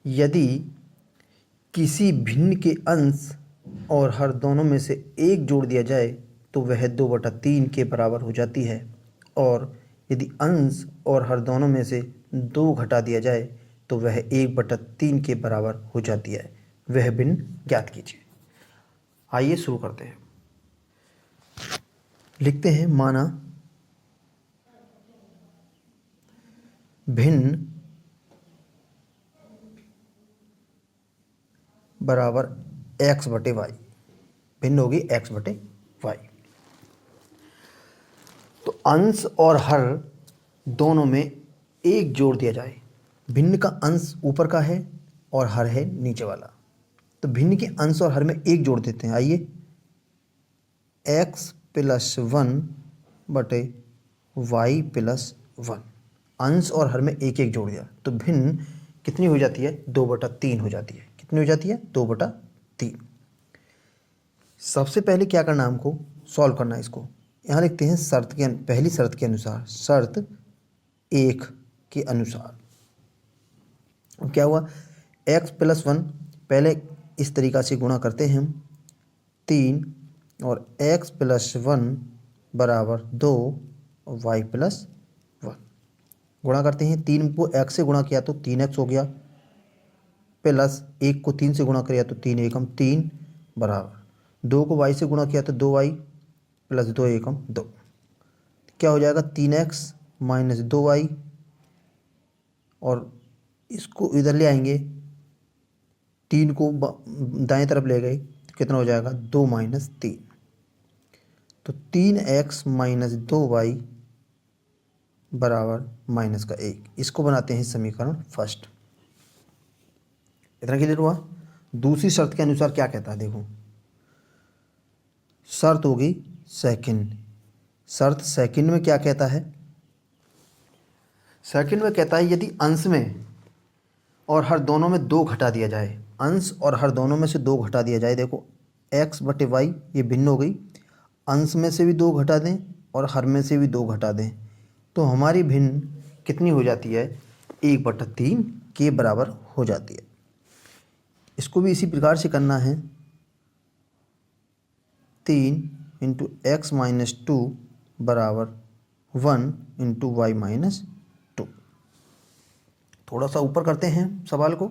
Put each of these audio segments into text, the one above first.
यदि किसी भिन्न के अंश और हर दोनों में से एक जोड़ दिया जाए तो वह 2/3 के बराबर हो जाती है, और यदि अंश और हर दोनों में से 2 घटा दिया जाए तो वह 1/3 के बराबर हो जाती है। वह भिन्न ज्ञात कीजिए। आइए शुरू करते हैं। लिखते हैं, माना भिन्न बराबर x/y। भिन्न होगी x/y। तो अंश और हर दोनों में एक जोड़ दिया जाए। भिन्न का अंश ऊपर का है और हर है नीचे वाला, तो भिन्न के अंश और हर में एक जोड़ देते हैं। आइए, x + 1/y+1। अंश और हर में एक एक जोड़ दिया तो भिन्न कितनी हो जाती है? 2/3 हो जाती है। कितनी हो जाती है? 2/3। सबसे पहले क्या करना है, हमको सॉल्व करना है इसको। यहाँ लिखते हैं शर्त के पहली शर्त के अनुसार, शर्त 1 के अनुसार। अब क्या हुआ? x + 1 पहले इस तरीक़ा से गुणा करते हैं हम 3, और x + 1 = 2 और y + 1 गुणा करते हैं। 3 को x से गुणा किया तो 3x हो गया, प्लस 1 को 3 से गुणा किया तो 3 एकम 3 बराबर 2 को y से गुणा किया तो 2y + 2 एकम 2। क्या हो जाएगा? 3x - 2y, और इसको इधर ले आएंगे, 3 को दाएं तरफ ले गए तो कितना हो जाएगा? 2 - 3। तो 3x - 2y बराबर -1। इसको बनाते हैं समीकरण फर्स्ट। इतना क्लियर हुआ? दूसरी शर्त के अनुसार क्या कहता है, देखो। शर्त होगी सेकंड। शर्त सेकंड में क्या कहता है? सेकंड में कहता है, यदि अंश में और हर दोनों में 2 घटा दिया जाए। अंश और हर दोनों में से 2 घटा दिया जाए। देखो, x/y ये भिन्न हो गई। अंश में से भी 2 घटा दें और हर में से भी 2 घटा दें तो हमारी भिन्न कितनी हो जाती है? 1/3 के बराबर हो जाती है। इसको भी इसी प्रकार से करना है। 3 × x - 2 बराबर 1 × y - 2। थोड़ा सा ऊपर करते हैं सवाल को।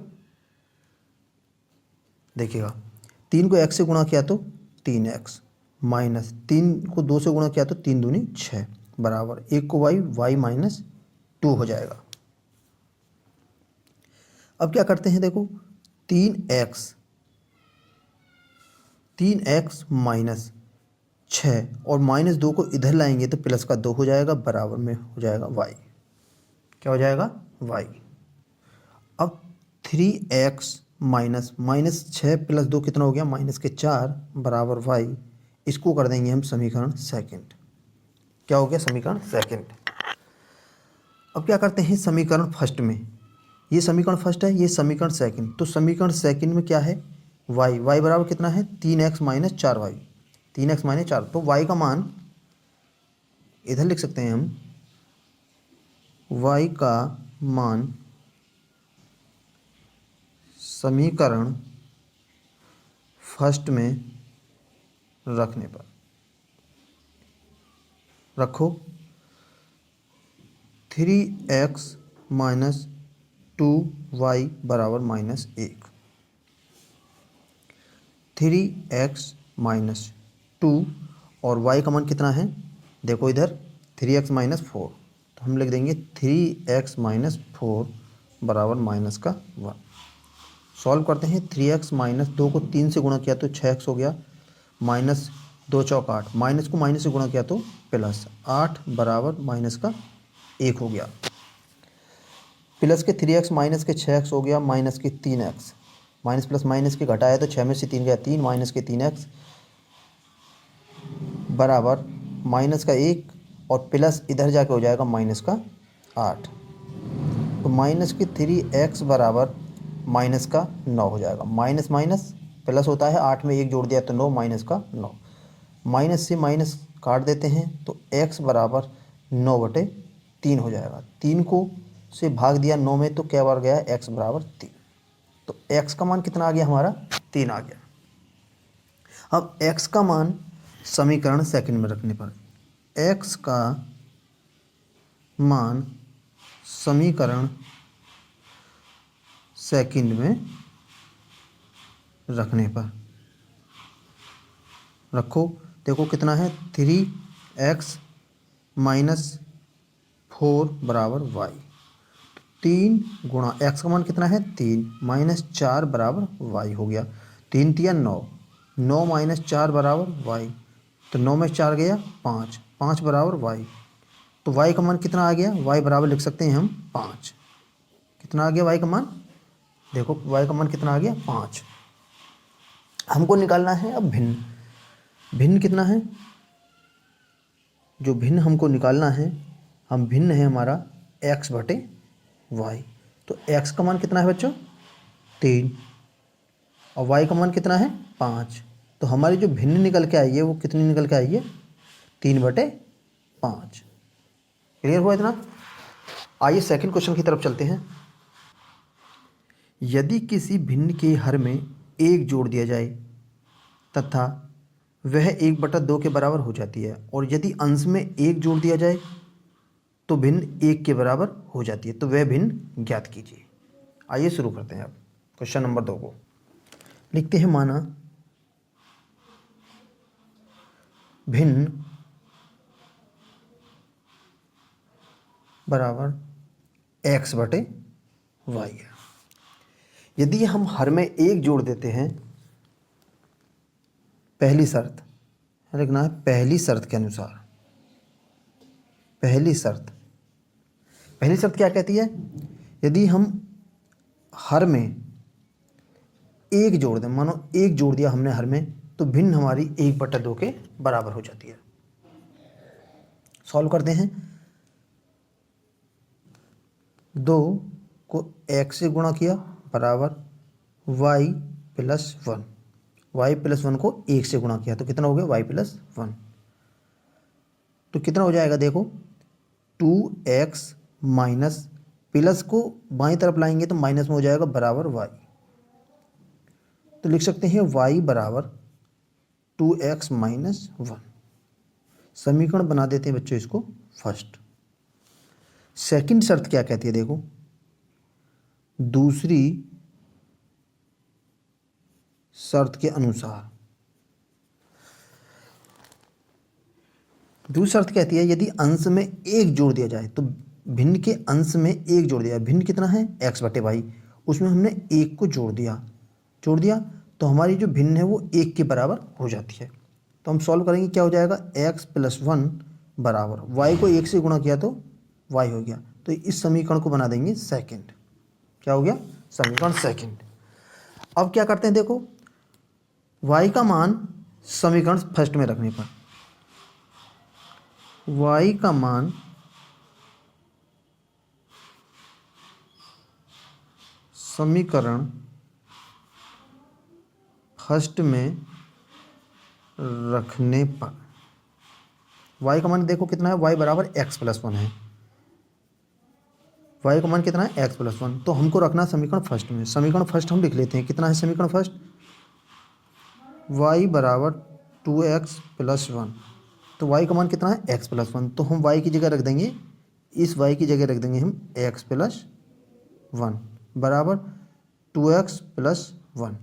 देखिएगा, 3 को x से गुणा किया तो 3x, माइनस 3 को 2 से गुणा किया तो 3 दूनी 6 बराबर 1 को y - 2 हो जाएगा। अब क्या करते हैं, देखो, 3x - 6 और -2 को इधर लाएंगे तो प्लस का 2 हो जाएगा, बराबर में हो जाएगा y। क्या हो जाएगा? y। अब 3x -6 + 2 कितना हो गया? -4 बराबर y। इसको कर देंगे हम समीकरण सेकंड। क्या हो गया? समीकरण सेकंड। अब क्या करते हैं समीकरण फर्स्ट में। ये समीकरण फर्स्ट है, ये समीकरण सेकंड। तो समीकरण सेकंड में क्या है? y बराबर कितना है? 3x - 4y। 3x - 4, तो y का मान इधर लिख सकते हैं हम। y का मान समीकरण फर्स्ट में रखने पर रखो 3x - 2y बराबर -1। 3x - 2 और y का मान कितना है? देखो इधर 3x - 4, तो हम लिख देंगे 3x - 4 बराबर -1। सॉल्व करते हैं। 3x - 2 को 3 से गुणा किया तो 6x हो गया, -2 चौक 8, माइनस को माइनस से गुणा किया तो +8 बराबर -1 हो गया। प्लस के 3x माइनस के 6x हो गया, माइनस के 3x, माइनस प्लस माइनस के घटाया तो 6 में से 3 गया 3, माइनस के 3x बराबर -1 और प्लस इधर जाके हो जाएगा -8। तो माइनस के 3x बराबर -9 हो जाएगा। माइनस माइनस प्लस होता है, 8 में 1 जोड़ दिया तो 9, -9। माइनस से माइनस काट देते हैं तो x बराबर 9/3 हो जाएगा। 3 को से भाग दिया 9 में तो क्या बार गया? x बराबर 3। तो x का मान कितना आ गया हमारा 3 आ गया। अब x का मान समीकरण सेकंड में रखने पर x का मान समीकरण सेकंड में रखने पर रखो, देखो कितना है 3x माइनस 4 बराबर y। 3 गुणा x का मान कितना है 3 माइनस 4 बराबर y हो गया। 3 तिया 9, 9 माइनस 4 बराबर y, तो 9 में 4 गया 5, 5 बराबर y। तो y का मान कितना आ गया, y बराबर लिख सकते हैं हम 5। कितना आ गया y का मान, देखो y का मान कितना आ गया 5। हमको निकालना है अब भिन्न। भिन्न कितना है, जो भिन्न हमको निकालना है, हम भिन्न है हमारा x बटे y। तो x का मान कितना है बच्चों 3 और y का मान कितना है 5। तो हमारी जो भिन्न निकल के आई है वो कितनी निकल के आई है 3/5। क्लियर हुआ इतना। आइए सेकंड क्वेश्चन की तरफ चलते हैं। यदि किसी भिन्न के हर में 1 जोड़ दिया जाए तथा वह 1/2 के बराबर हो जाती है, और यदि अंश में 1 जोड़ दिया जाए तो भिन्न 1 के बराबर हो जाती है, तो वह भिन्न ज्ञात कीजिए। आइए शुरू करते हैं अब क्वेश्चन नंबर 2 को। लिखते हैं माना भिन्न बराबर x बटे y है। यदि हम हर में 1 जोड़ देते हैं, पहली शर्त लिखना है, पहली शर्त के अनुसार। पहली शर्त क्या कहती है, यदि हम हर में 1 जोड़ दें, मानो 1 जोड़ दिया हमने हर में, तो भिन्न हमारी 1/2 के बराबर हो जाती है। सॉल्व करते हैं। 2 को x से गुणा किया बराबर y प्लस 1, y प्लस 1 को 1 से गुणा किया तो कितना हो गया y प्लस 1। तो कितना हो जाएगा, देखो 2x माइनस, प्लस को बाईं तरफ लाएंगे तो माइनस में हो जाएगा बराबर y। तो लिख सकते हैं y बराबर 2x माइनस 1। समीकरण बना देते हैं बच्चों इसको फर्स्ट। सेकंड शर्त क्या कहती है, देखो दूसरी शर्त के अनुसार, दूसरी शर्त कहती है यदि अंश में 1 जोड़ दिया जाए, तो भिन्न के अंश में 1 जोड़ दिया, भिन्न कितना है x बटे y, उसमें हमने 1 को जोड़ दिया तो हमारी जो भिन्न है वो 1 के बराबर हो जाती है। तो हम सॉल्व करेंगे, क्या हो जाएगा x प्लस 1 बराबर y को 1 से गुणा किया तो y हो गया। तो इस समीकरण को बना देंगे सेकंड। क्या हो गया, समीकरण सेकंड। अब क्या करते हैं, देखो y का मान समीकरण फर्स्ट में रखने पर, y का मान समीकरण फर्स्ट में रखने पर, y का मान देखो कितना है, y बराबर x प्लस 1 है। y का मान कितना है x प्लस 1, तो हमको रखना है समीकरण फर्स्ट में। समीकरण फर्स्ट हम लिख लेते हैं, कितना है समीकरण फर्स्ट, y बराबर 2x प्लस 1। तो y का मान कितना है x प्लस 1, तो हम y की जगह रख देंगे, इस y की जगह रख देंगे हम x प्लस 1 बराबर 2x प्लस 1।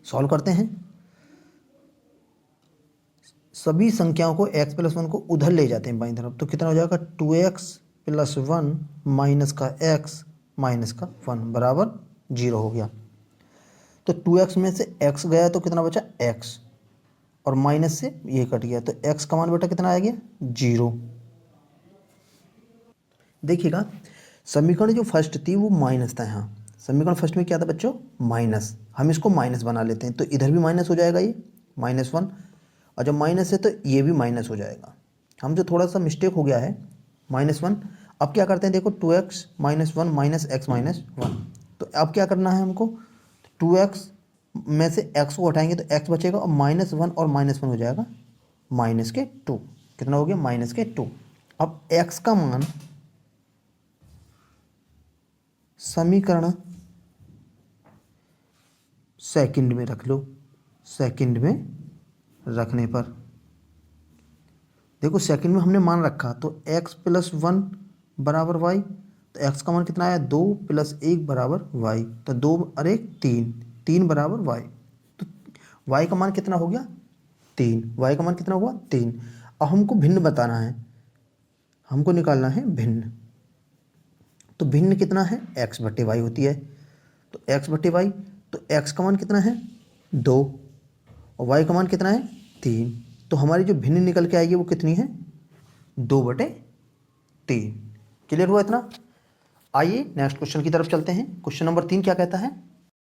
सॉल्व करते हैं। सभी संख्याओं को x प्लस 1 को उधर ले जाते हैं बाईं तरफ, तो कितना हो जाएगा 2x प्लस 1 माइनस का x माइनस का 1 बराबर 0 हो गया। तो 2x में से x गया तो कितना बचा x, और माइनस से ये कट गया, तो x का मान बेटा कितना आ गया 0। देखिएगा समीकरण जो फर्स्ट थी वो माइनस था, यहाँ समीकरण फर्स्ट में क्या था बच्चों माइनस, हम इसको माइनस बना लेते हैं, तो इधर भी माइनस हो जाएगा, ये -1, और जब माइनस है तो ये भी माइनस हो जाएगा। हम जो थोड़ा सा मिस्टेक हो गया है -1। अब क्या करते हैं, देखो 2x minus 1 minus x minus 1, तो अब क्या करना है हमको, 2x में से x को हटाएंगे तो x बचेगा, और -1 और -1 हो जाएगा -2। कितना हो गया -2। अब x का मान समीकरण सेकंड में रख लो। सेकंड में रखने पर देखो सेकंड में हमने मान रखा तो x प्लस 1 बराबर y, तो x का मान कितना आया 2 प्लस 1 बराबर y, तो 2 और 1 3, 3 बराबर y, तो y का मान कितना हो गया 3, y का मान कितना हुआ 3। अब हमको भिन्न बताना है, हमको निकालना है भिन्न, तो भिन्न कितना है x बटे y होती है, तो x बटे y, तो x का मान कितना है 2 और y का मान कितना है 3, तो हमारी जो भिन्न निकल के आएगी वो कितनी है 2/3। क्लियर हुआ इतना। आइए नेक्स्ट क्वेश्चन की तरफ चलते हैं। क्वेश्चन नंबर 3 क्या कहता है,